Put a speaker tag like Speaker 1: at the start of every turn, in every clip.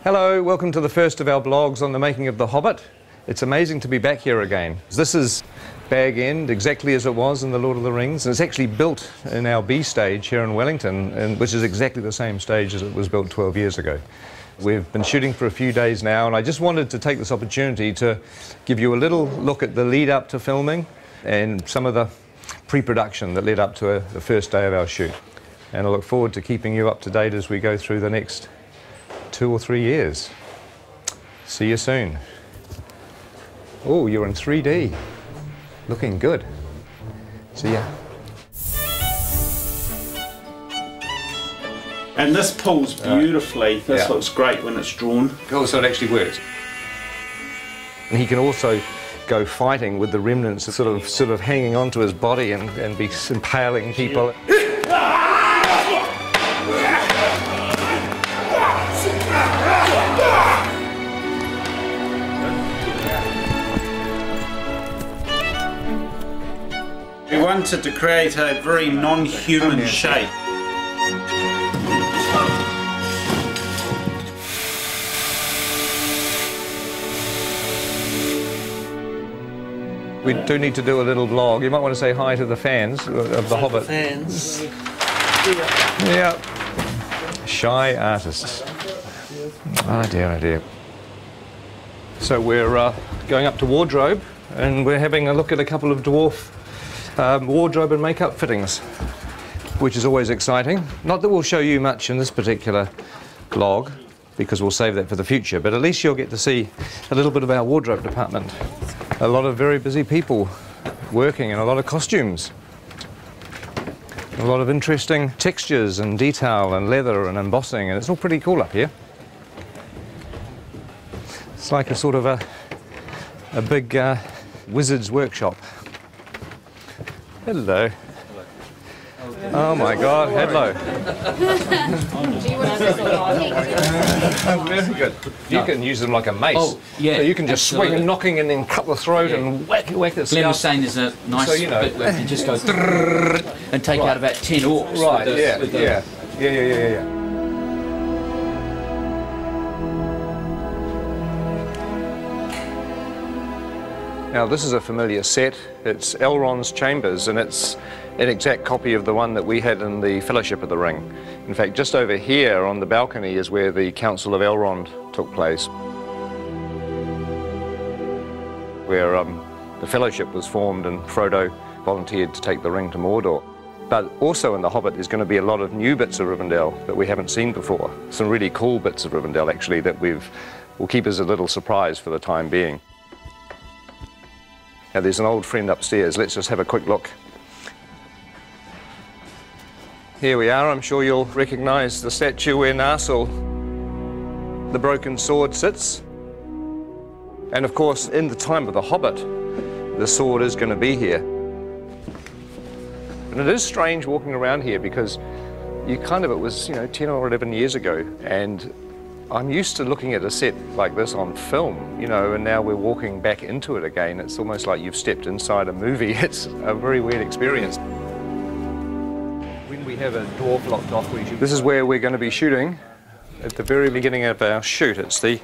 Speaker 1: Hello, welcome to the first of our blogs on the making of The Hobbit. It's amazing to be back here again. This is Bag End, exactly as it was in The Lord of the Rings, and it's actually built in our B stage here in Wellington, which is exactly the same stage as it was built 12 years ago. We've been shooting for a few days now, and I just wanted to take this opportunity to give you a little look at the lead up to filming and some of the pre-production that led up to the first day of our shoot. And I look forward to keeping you up to date as we go through the next 2 or 3 years. See you soon. Oh, you're in 3D. Looking good. See ya.
Speaker 2: And this pulls beautifully. This looks great when it's drawn.
Speaker 1: Oh, so it actually works. And he can also go fighting with the remnants of sort of hanging onto his body and be impaling people.
Speaker 2: We wanted to create a very non-human shape.
Speaker 1: We do need to do a little vlog. You might want to say hi to the fans of The Hobbit.
Speaker 3: Fans.
Speaker 1: Yeah. Shy artists. Oh dear, oh dear. So we're going up to wardrobe, and we're having a look at a couple of dwarf wardrobe and makeup fittings, which is always exciting. Not that we'll show you much in this particular vlog, because we'll save that for the future, but at least you'll get to see a little bit of our wardrobe department. A lot of very busy people working, and a lot of costumes. A lot of interesting textures and detail and leather and embossing, and it's all pretty cool up here. It's like a sort of a big wizard's workshop. Hello. Oh my God, hello. Very good. You can use them like a mace.
Speaker 3: Oh, yeah.
Speaker 1: So you can just
Speaker 3: absolutely.
Speaker 1: swing knocking and then cut the throat and whack it.
Speaker 3: Glenn was saying there's a nice bit where you can just go and take out about 10 orcs.
Speaker 1: Right,
Speaker 3: with the,
Speaker 1: yeah. Now this is a familiar set. It's Elrond's chambers, and it's an exact copy of the one that we had in the Fellowship of the Ring. In fact, just over here on the balcony is where the Council of Elrond took place, where the Fellowship was formed and Frodo volunteered to take the ring to Mordor. But also in The Hobbit there's going to be a lot of new bits of Rivendell that we haven't seen before. Some really cool bits of Rivendell actually that we'll keep as a little surprise for the time being. Now there's an old friend upstairs. Let's just have a quick look. Here we are. I'm sure you'll recognise the statue where Narsil, the broken sword, sits. And of course, in the time of The Hobbit, the sword is going to be here. And it is strange walking around here because it was, 10 or 11 years ago, and I'm used to looking at a set like this on film, and now we're walking back into it again. It's almost like you've stepped inside a movie. It's a very weird experience. When we have a dwarf locked off, this is where we're going to be shooting at the very beginning of our shoot. It's the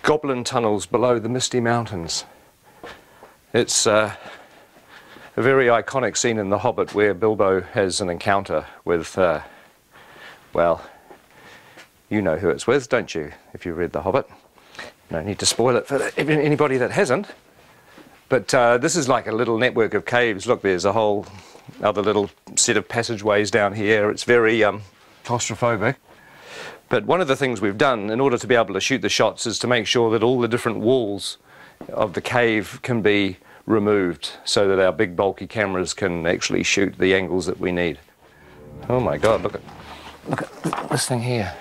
Speaker 1: Goblin tunnels below the Misty Mountains. It's a very iconic scene in The Hobbit where Bilbo has an encounter with, well, you know who it's with, don't you, if you've read The Hobbit? No need to spoil it for anybody that hasn't. But this is like a little network of caves. Look, there's a whole other little set of passageways down here. It's very claustrophobic. But one of the things we've done in order to be able to shoot the shots is to make sure that all the different walls of the cave can be removed so that our big bulky cameras can actually shoot the angles that we need. Oh my God, look at this thing here.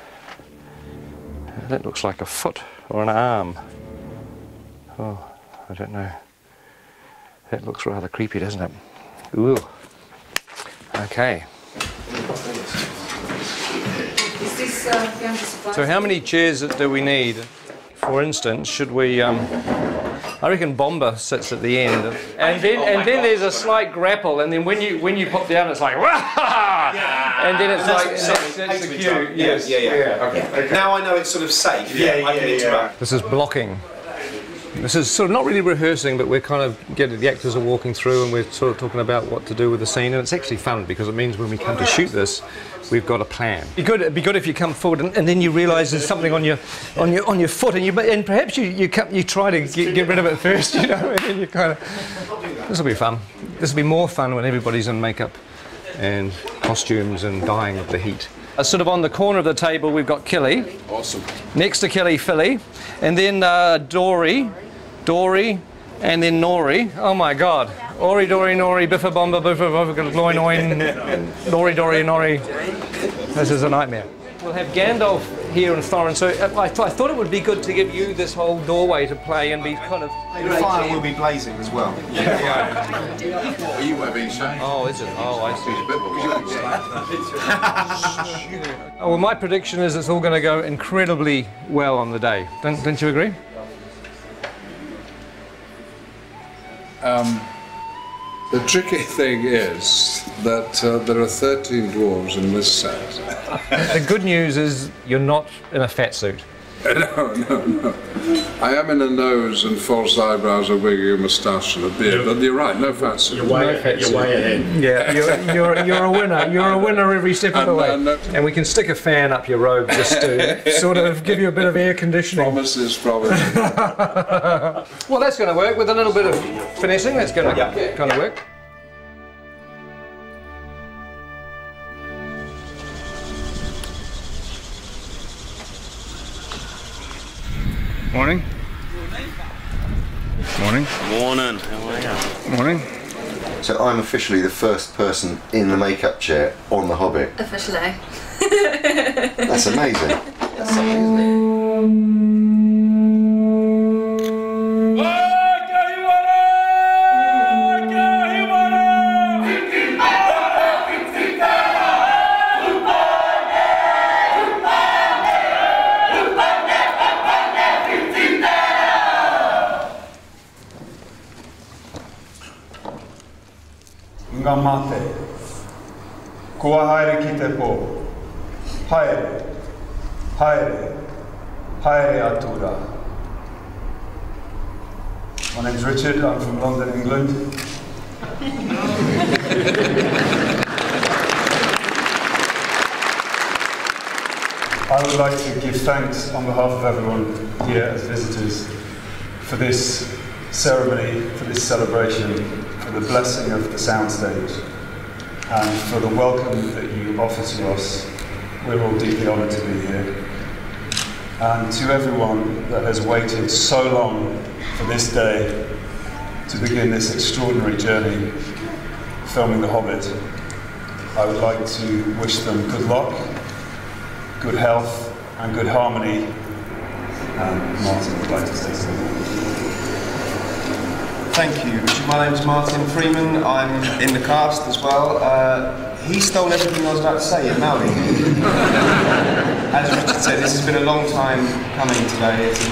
Speaker 1: That looks like a foot or an arm. Oh, I don't know. That looks rather creepy, doesn't it? Ooh. Okay. So how many chairs do we need? For instance, should we... I I reckon Bomber sits at the end, and then there's a slight grapple, and then when you pop down, it's like and then it's like that's the cue. Yes.
Speaker 4: Yeah. Okay. Now I know it's sort of safe. I can interrupt.
Speaker 1: This is blocking. This is sort of not really rehearsing, but we're kind of the actors are walking through and we're sort of talking about what to do with the scene, and it's actually fun because it means when we come to shoot this, we've got a plan. It'd be good if you come forward and then you realise there's something on your foot, and perhaps you try to get rid of it first, you know, and then you kind of. This will be fun. This will be more fun when everybody's in makeup and costumes and dying of the heat. Sort of on the corner of the table, we've got Killy.
Speaker 5: Awesome.
Speaker 1: Next to Killy, Philly, and then Dory, and then Nori. Oh my God! Ori, Dory, Nori, Biffa, Bomba, Biffa, Biffa, Gloin, Oin, Nori, Dory, Nori. This is a nightmare. We'll have Gandalf here and Thorin, so I thought it would be good to give you this whole doorway to play and be kind of...
Speaker 4: The fire will be blazing as well.
Speaker 5: Are you having shame?
Speaker 1: Oh, is it? Oh, I see. Oh, well, my prediction is it's all going to go incredibly well on the day. Don't you agree?
Speaker 5: The tricky thing is that there are 13 dwarves in this set.
Speaker 1: The good news is you're not in a fat suit.
Speaker 5: No. I am in a nose and false eyebrows, a wig, a moustache and a beard, but you're right, no fat suit.
Speaker 6: You're way ahead.
Speaker 1: Yeah, you're a winner. You're a winner every step of the way. And we can stick a fan up your robe just to sort of give you a bit of air conditioning.
Speaker 5: Promises.
Speaker 1: Well, that's going to work with a little bit of finessing. That's going to kind of work. Morning. Morning.
Speaker 7: Morning. How are you?
Speaker 1: Morning.
Speaker 8: So I'm officially the first person in the makeup chair on The Hobbit.
Speaker 9: Officially.
Speaker 8: That's amazing. That's something, isn't
Speaker 6: Ngamate. Kua haere ki te pō. Haere. Haere atura. My name's Richard, I'm from London, England. I would like to give thanks on behalf of everyone here as visitors for this ceremony, for this celebration, for the blessing of the soundstage, and for the welcome that you offer to us. We're all deeply honoured to be here. And to everyone that has waited so long for this day to begin this extraordinary journey filming The Hobbit, I would like to wish them good luck, good health and good harmony. And Martin would like to say something.
Speaker 4: Thank you, Richard. My name's Martin Freeman. I'm in the cast as well. He stole everything I was about to say in Maori. As Richard said, this has been a long time coming today. It's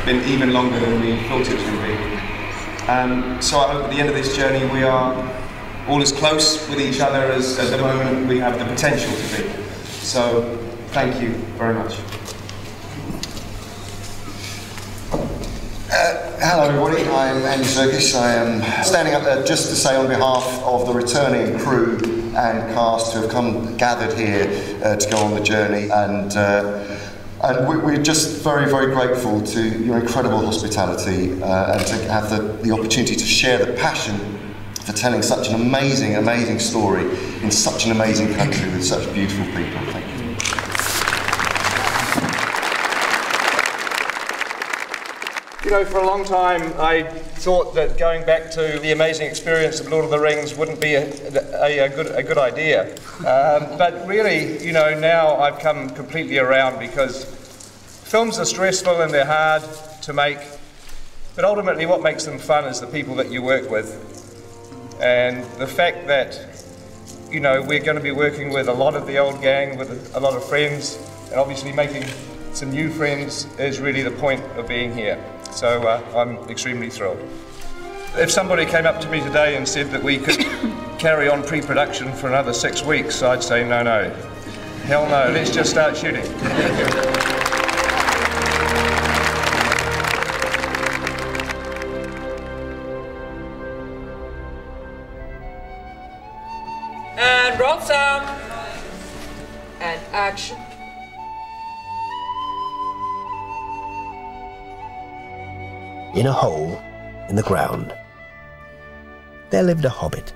Speaker 4: been even longer than we thought it was going to be. So I hope at the end of this journey we are all as close with each other as at the moment we have the potential to be. So thank you very much.
Speaker 8: Hello everybody, I'm Andy Serkis. I am standing up there just to say on behalf of the returning crew and cast who have gathered here to go on the journey, and we're just very, very grateful to your incredible hospitality and to have the opportunity to share the passion for telling such an amazing, amazing story in such an amazing country with such beautiful people. Thank you.
Speaker 1: You know, for a long time I thought that going back to the amazing experience of Lord of the Rings wouldn't be a good idea. But really, you know, now I've come completely around, because films are stressful and they're hard to make, but ultimately what makes them fun is the people that you work with. And the fact that, you know, we're going to be working with a lot of the old gang, with a lot of friends, and obviously making some new friends is really the point of being here.
Speaker 6: So I'm extremely thrilled. If somebody came up to me today and said that we could carry on pre-production for another 6 weeks, I'd say no, no. Hell no, let's just start shooting.
Speaker 7: And roll sound. And action.
Speaker 9: In a hole in the ground, there lived a hobbit.